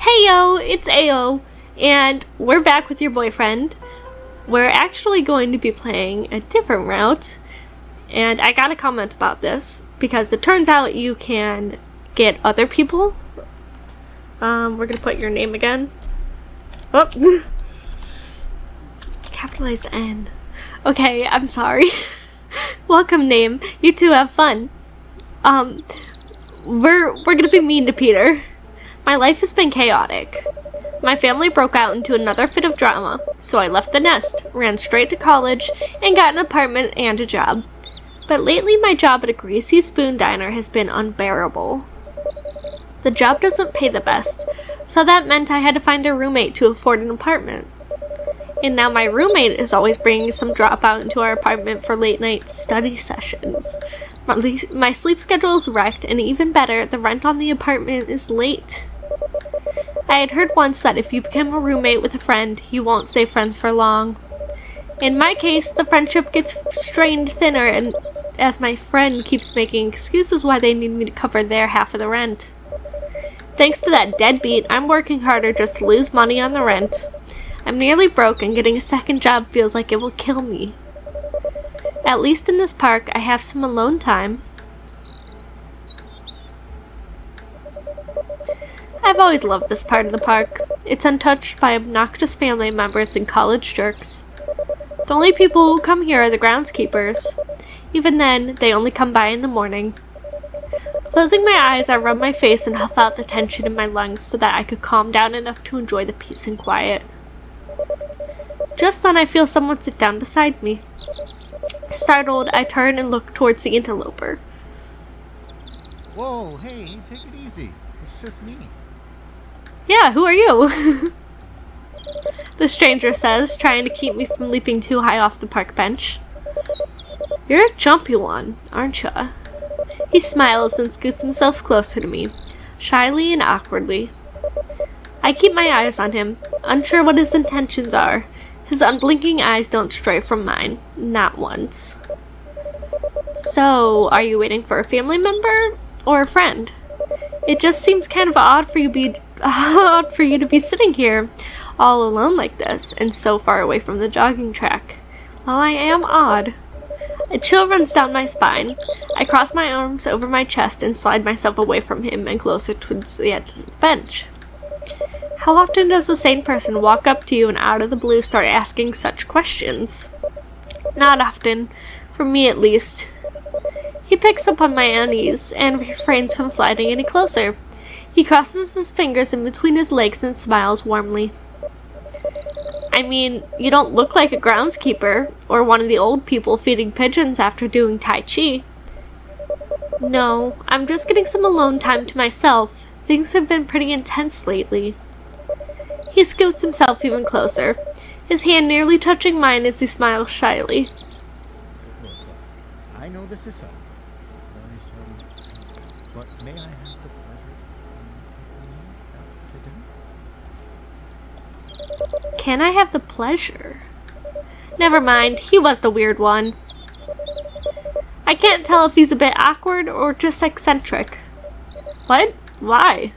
Heyo, it's Ao, and we're back with your boyfriend. We're actually going to be playing a different route, and I got a comment about this, because it turns out you can get other people. We're gonna put your name again. Oh! Capitalized N. Okay, I'm sorry. Welcome, name. You two have fun. We're gonna be mean to Peter. My life has been chaotic. My family broke out into another fit of drama, so I left the nest, ran straight to college, and got an apartment and a job. But lately my job at a greasy spoon diner has been unbearable. The job doesn't pay the best, so that meant I had to find a roommate to afford an apartment. And now my roommate is always bringing some dropout into our apartment for late night study sessions. My sleep schedule is wrecked, and even better, the rent on the apartment is late. I had heard once that if you become a roommate with a friend, you won't stay friends for long. In my case, the friendship gets strained thinner, and as my friend keeps making excuses why they need me to cover their half of the rent. Thanks to that deadbeat, I'm working harder just to lose money on the rent. I'm nearly broke, and getting a second job feels like it will kill me. At least in this park, I have some alone time. I've always loved this part of the park. It's untouched by obnoxious family members and college jerks. The only people who come here are the groundskeepers. Even then, they only come by in the morning. Closing my eyes, I rub my face and huff out the tension in my lungs so that I could calm down enough to enjoy the peace and quiet. Just then, I feel someone sit down beside me. Startled, I turn and look towards the interloper. Whoa, hey, take it easy. It's just me. Yeah, who are you? The stranger says, trying to keep me from leaping too high off the park bench. You're a jumpy one, aren't ya? He smiles and scoots himself closer to me, shyly and awkwardly. I keep my eyes on him, unsure what his intentions are. His unblinking eyes don't stray from mine, not once. So, are you waiting for a family member or a friend? It just seems kind of odd for you to be sitting here all alone like this and so far away from the jogging track. Well, I am odd. A chill runs down my spine. I cross my arms over my chest and slide myself away from him and closer towards the edge of the bench. How often does the same person walk up to you and out of the blue start asking such questions? Not often, for me at least. He picks up on my unease and refrains from sliding any closer. He crosses his fingers in between his legs and smiles warmly. I mean, you don't look like a groundskeeper or one of the old people feeding pigeons after doing Tai Chi. No, I'm just getting some alone time to myself. Things have been pretty intense lately. He scoots himself even closer, his hand nearly touching mine as he smiles shyly. Look, I know this is so. Very sorry. But may I have the pleasure of taking you out to dinner? Can I have the pleasure? Never mind, he was the weird one. I can't tell if he's a bit awkward or just eccentric. What? Why?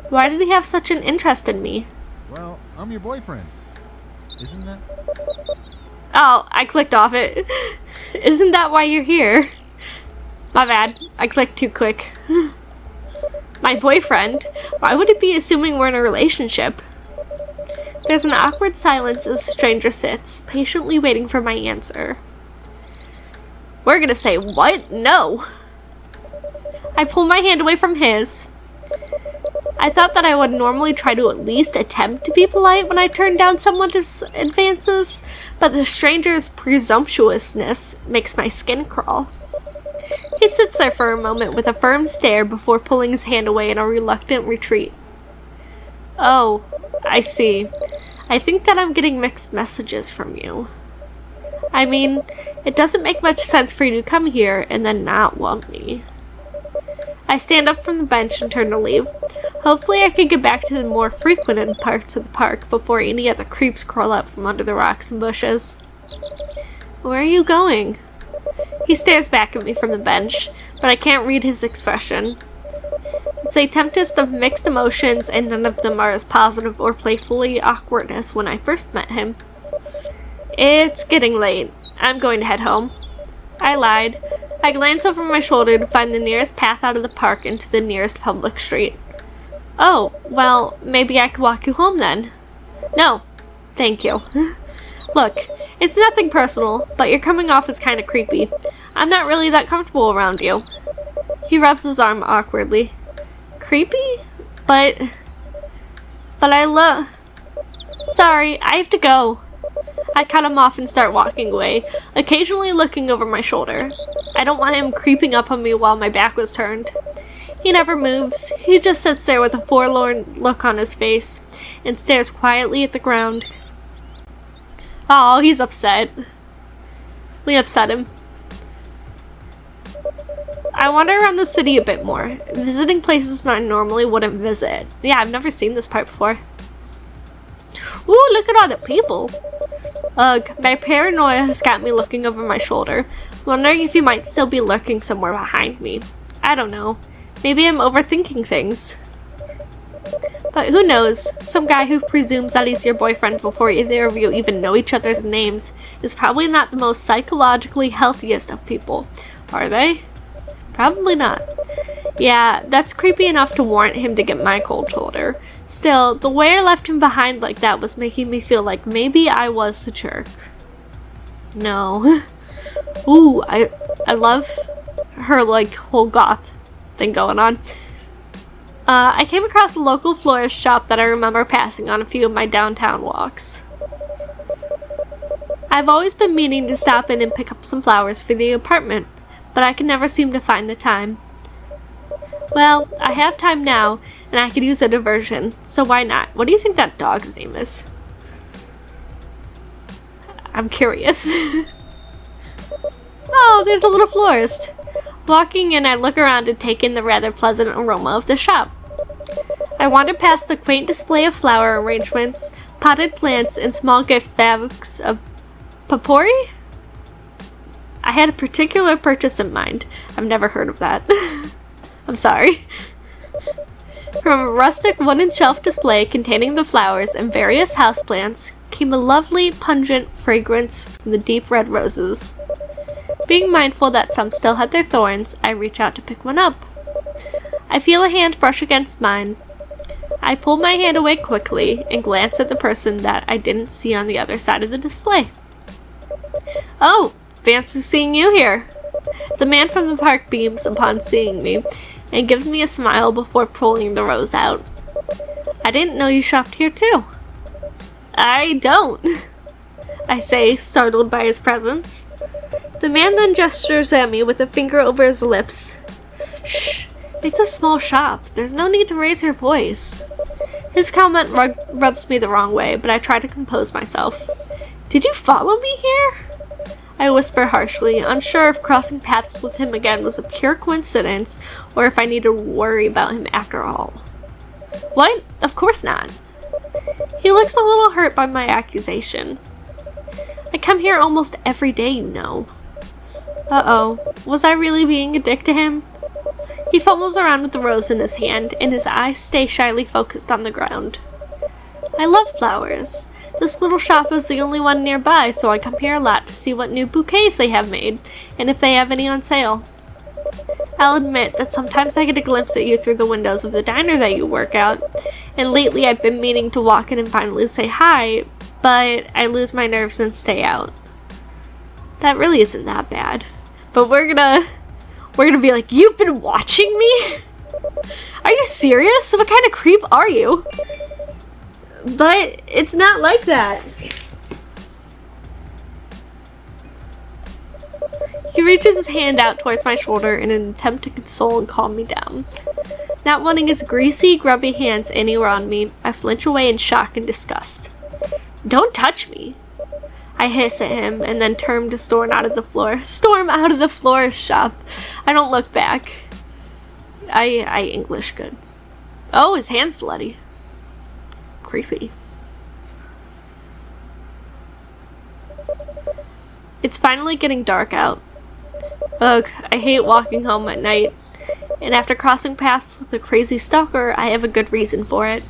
Why did he have such an interest in me? Well, I'm your boyfriend. Isn't that? Oh, I clicked off it. Isn't that why you're here? My bad. I clicked too quick. My boyfriend? Why would it be assuming we're in a relationship? There's an awkward silence as the stranger sits, patiently waiting for my answer. We're gonna say, what? No! I pull my hand away from his. I thought that I would normally try to at least attempt to be polite when I turn down someone's advances, but the stranger's presumptuousness makes my skin crawl. He sits there for a moment with a firm stare before pulling his hand away in a reluctant retreat. Oh, I see. I think that I'm getting mixed messages from you. I mean, it doesn't make much sense for you to come here and then not want me. I stand up from the bench and turn to leave. Hopefully I can get back to the more frequented parts of the park before any other creeps crawl up from under the rocks and bushes. Where are you going? He stares back at me from the bench, but I can't read his expression. It It's a tempest of mixed emotions, and none of them are as positive or playfully awkward as when I first met him. It's getting late. I'm going to head home. I lied. I glance over my shoulder to find the nearest path out of the park into the nearest public street. Oh, well, maybe I could walk you home then. No, thank you. Look, it's nothing personal, but you're coming off as kind of creepy. I'm not really that comfortable around you. He rubs his arm awkwardly. Creepy? But Sorry, I have to go. I cut him off and start walking away, occasionally looking over my shoulder. I don't want him creeping up on me while my back was turned. He never moves. He just sits there with a forlorn look on his face and stares quietly at the ground. Oh, he's upset. We upset him. I wander around the city a bit more, visiting places I normally wouldn't visit. Yeah, I've never seen this part before. Ooh, look at all the people. Ugh, my paranoia has got me looking over my shoulder, wondering if he might still be lurking somewhere behind me. I don't know. Maybe I'm overthinking things. But who knows? Some guy who presumes that he's your boyfriend before either of you even know each other's names is probably not the most psychologically healthiest of people, are they? Probably not. Yeah, that's creepy enough to warrant him to get my cold shoulder. Still, the way I left him behind like that was making me feel like maybe I was a jerk. No. Ooh, I love her like whole goth thing going on. I came across a local florist shop that I remember passing on a few of my downtown walks. I've always been meaning to stop in and pick up some flowers for the apartment, but I can never seem to find the time. Well, I have time now, and I could use a diversion, so why not? What do you think that dog's name is? I'm curious. Oh, there's a little florist. Walking in, I look around and take in the rather pleasant aroma of the shop. I wander past the quaint display of flower arrangements, potted plants, and small gift bags of potpourri? I had a particular purchase in mind. I've never heard of that. I'm sorry. From a rustic wooden shelf display containing the flowers and various houseplants came a lovely, pungent fragrance from the deep red roses. Being mindful that some still had their thorns, I reach out to pick one up. I feel a hand brush against mine. I pull my hand away quickly and glance at the person that I didn't see on the other side of the display. Oh, fancy seeing you here. The man from the park beams upon seeing me and gives me a smile before pulling the rose out. I didn't know you shopped here too. I don't, I say, startled by his presence. The man then gestures at me with a finger over his lips. Shh, it's a small shop. There's no need to raise your voice. His comment rubs me the wrong way, but I try to compose myself. Did you follow me here? I whisper harshly, unsure if crossing paths with him again was a pure coincidence or if I need to worry about him after all. What? Of course not. He looks a little hurt by my accusation. I come here almost every day, you know. Uh-oh, was I really being a dick to him? He fumbles around with the rose in his hand, and his eyes stay shyly focused on the ground. I love flowers. This little shop is the only one nearby, so I come here a lot to see what new bouquets they have made, and if they have any on sale. I'll admit that sometimes I get a glimpse at you through the windows of the diner that you work at, and lately I've been meaning to walk in and finally say hi, but I lose my nerves and stay out. That really isn't that bad. But we're gonna be like, you've been watching me? Are you serious? What kind of creep are you? But it's not like that. He reaches his hand out towards my shoulder in an attempt to console and calm me down. Not wanting his greasy, grubby hands anywhere on me, I flinch away in shock and disgust. Don't touch me. I hiss at him and then turn to storm out of the florist shop. I don't look back. I English good. Oh, his hand's bloody. Creepy. It's finally getting dark out. Ugh, I hate walking home at night. And after crossing paths with a crazy stalker, I have a good reason for it.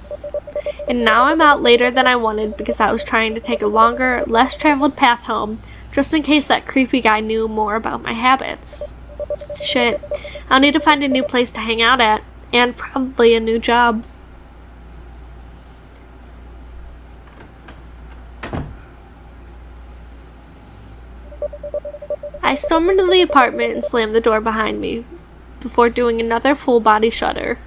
And now I'm out later than I wanted because I was trying to take a longer, less traveled path home, just in case that creepy guy knew more about my habits. Shit, I'll need to find a new place to hang out at, and probably a new job. I stormed into the apartment and slammed the door behind me, before doing another full body shudder.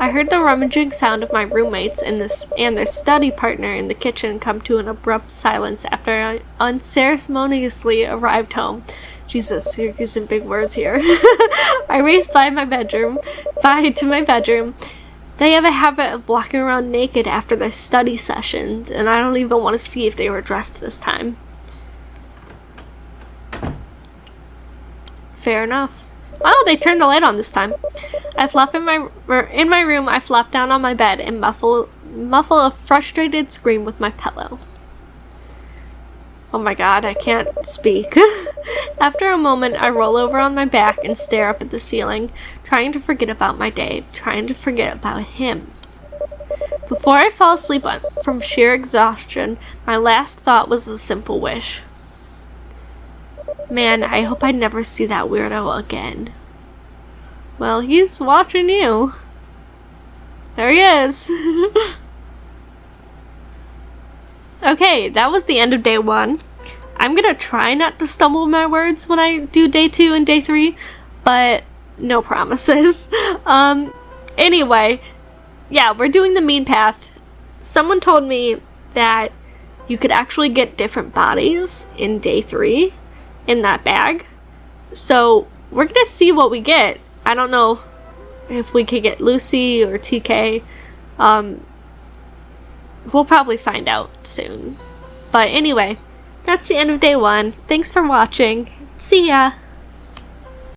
I heard the rummaging sound of my roommates and their study partner in the kitchen come to an abrupt silence after I unceremoniously arrived home. Jesus, you're using big words here. I raced to my bedroom. They have a habit of walking around naked after their study sessions, and I don't even want to see if they were dressed this time. Fair enough. Oh, they turned the light on this time. I flop in my room. I flop down on my bed and muffle a frustrated scream with my pillow. Oh my god, I can't speak. After a moment, I roll over on my back and stare up at the ceiling, trying to forget about my day, trying to forget about him. Before I fall asleep from sheer exhaustion, my last thought was a simple wish. Man, I hope I never see that weirdo again. Well, he's watching you. There he is. Okay, that was the end of day 1. I'm gonna try not to stumble my words when I do day 2 and day 3, but no promises. Anyway, yeah, we're doing the mean path. Someone told me that you could actually get different bodies in day 3 in that bag. So we're gonna see what we get. I don't know if we could get Lucy or TK. We'll probably find out soon. But anyway, that's the end of day 1. Thanks for watching. See ya!